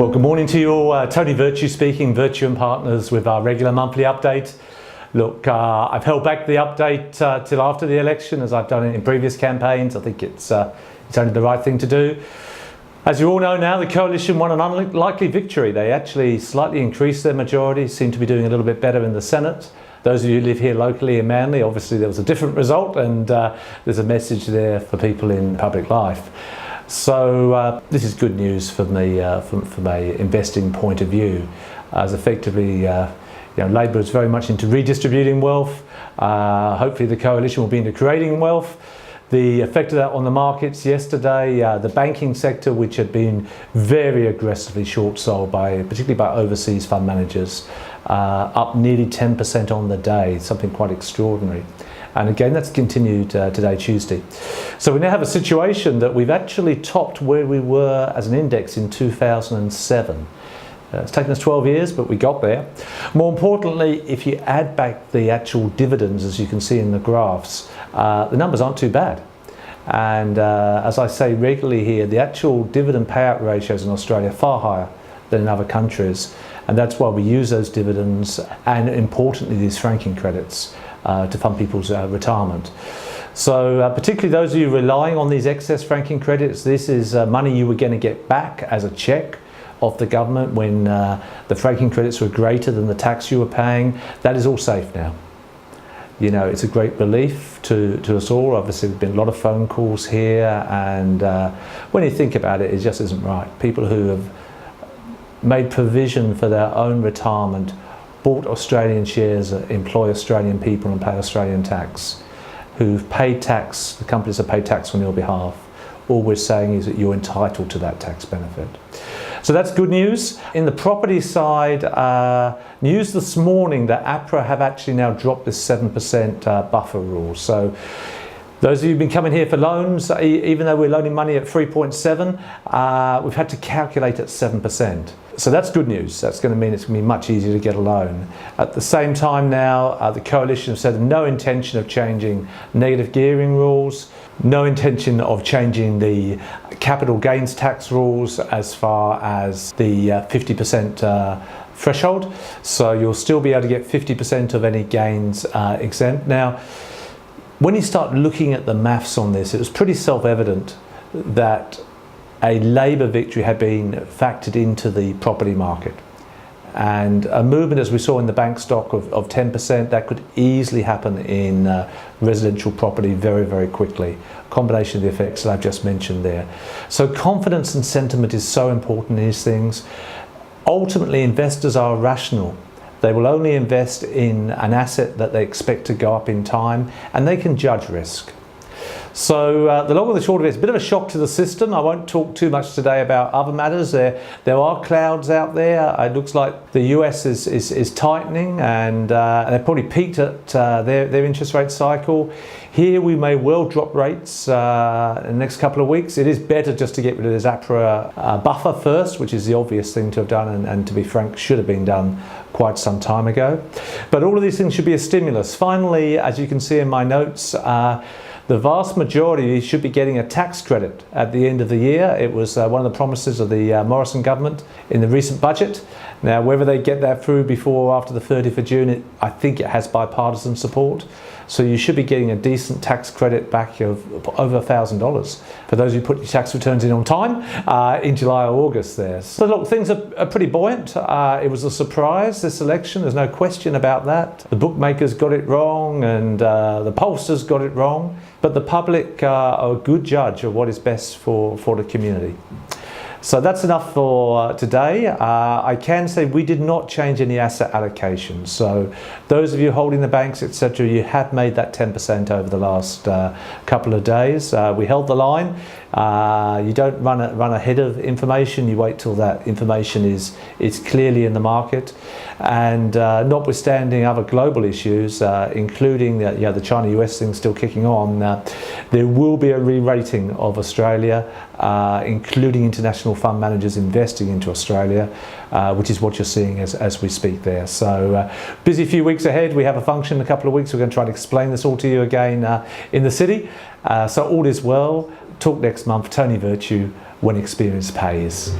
Well, good morning to you all. Tony Virtue speaking, Virtue and Partners with our regular monthly update. Look, I've held back the update till after the election, as I've done it in previous campaigns. I think it's only the right thing to do. As you all know now, the coalition won an unlikely victory. They actually slightly increased their majority, seem to be doing a little bit better in the Senate. Those of you who live here locally in Manly, obviously there was a different result, and there's a message there for people in public life. So this is good news from a investing point of view, as effectively Labor is very much into redistributing wealth. Hopefully the coalition will be into creating wealth. The effect of that on the markets yesterday, the banking sector, which had been very aggressively short sold particularly by overseas fund managers, up nearly 10% on the day, something quite extraordinary. And again, that's continued today, Tuesday. So we now have a situation that we've actually topped where we were as an index in 2007. It's taken us 12 years, but we got there. More importantly, if you add back the actual dividends, as you can see in the graphs, the numbers aren't too bad. And as I say regularly here, the actual dividend payout ratios in Australia are far higher than in other countries. And that's why we use those dividends and, importantly, these franking credits to fund people's retirement. So particularly those of you relying on these excess franking credits, this is money you were going to get back as a cheque off the government when the franking credits were greater than the tax you were paying. That is all safe now. You know, it's a great relief to us all. Obviously, there's been a lot of phone calls here, and when you think about it, it just isn't right. People who have made provision for their own retirement, bought Australian shares, employ Australian people and pay Australian tax, who've paid tax, the companies have paid tax on your behalf. All we're saying is that you're entitled to that tax benefit. So that's good news. In the property side, news this morning that APRA have actually now dropped this 7% buffer rule. So those of you who've been coming here for loans, even though we're loaning money at 3.7, we've had to calculate at 7%. So that's good news. That's going to mean it's going to be much easier to get a loan. At the same time now, the coalition have said no intention of changing negative gearing rules, no intention of changing the capital gains tax rules as far as the 50% threshold. So you'll still be able to get 50% of any gains exempt. Now, when you start looking at the maths on this, it was pretty self-evident that a Labor victory had been factored into the property market. And a movement, as we saw in the bank stock, of 10%, that could easily happen in residential property very, very quickly. A combination of the effects that I've just mentioned there. So confidence and sentiment is so important in these things. Ultimately, investors are rational. They will only invest in an asset that they expect to go up in time, and they can judge risk. So the long and the short of it, it's a bit of a shock to the system. I won't talk too much today about other matters. There are clouds out there. It looks like the US is tightening, and they've probably peaked at their interest rate cycle. Here we may well drop rates in the next couple of weeks. It is better just to get rid of this APRA buffer first, which is the obvious thing to have done, and to be frank, should have been done quite some time ago. But all of these things should be a stimulus. Finally, as you can see in my notes, the vast majority should be getting a tax credit at the end of the year. It was one of the promises of the Morrison government in the recent budget. Now, whether they get that through before or after the 30th of June, I think it has bipartisan support. So you should be getting a decent tax credit back of over $1,000 for those who put your tax returns in on time in July or August there. So look, things are pretty buoyant. It was a surprise, this election. There's no question about that. The bookmakers got it wrong, and the pollsters got it wrong. But the public are a good judge of what is best for the community. So that's enough for today. I can say we did not change any asset allocation. So those of you holding the banks, etc., you have made that 10% over the last couple of days. We held the line. You don't run ahead of information. You wait till that information is clearly in the market. And notwithstanding other global issues, including the China-US thing still kicking on, there will be a re-rating of Australia, including international fund managers investing into Australia, which is what you're seeing as we speak there. So busy few weeks ahead. We have a function in a couple of weeks. We're going to try to explain this all to you again in the city. So all is well. Talk next month. Tony Virtue, when experience pays.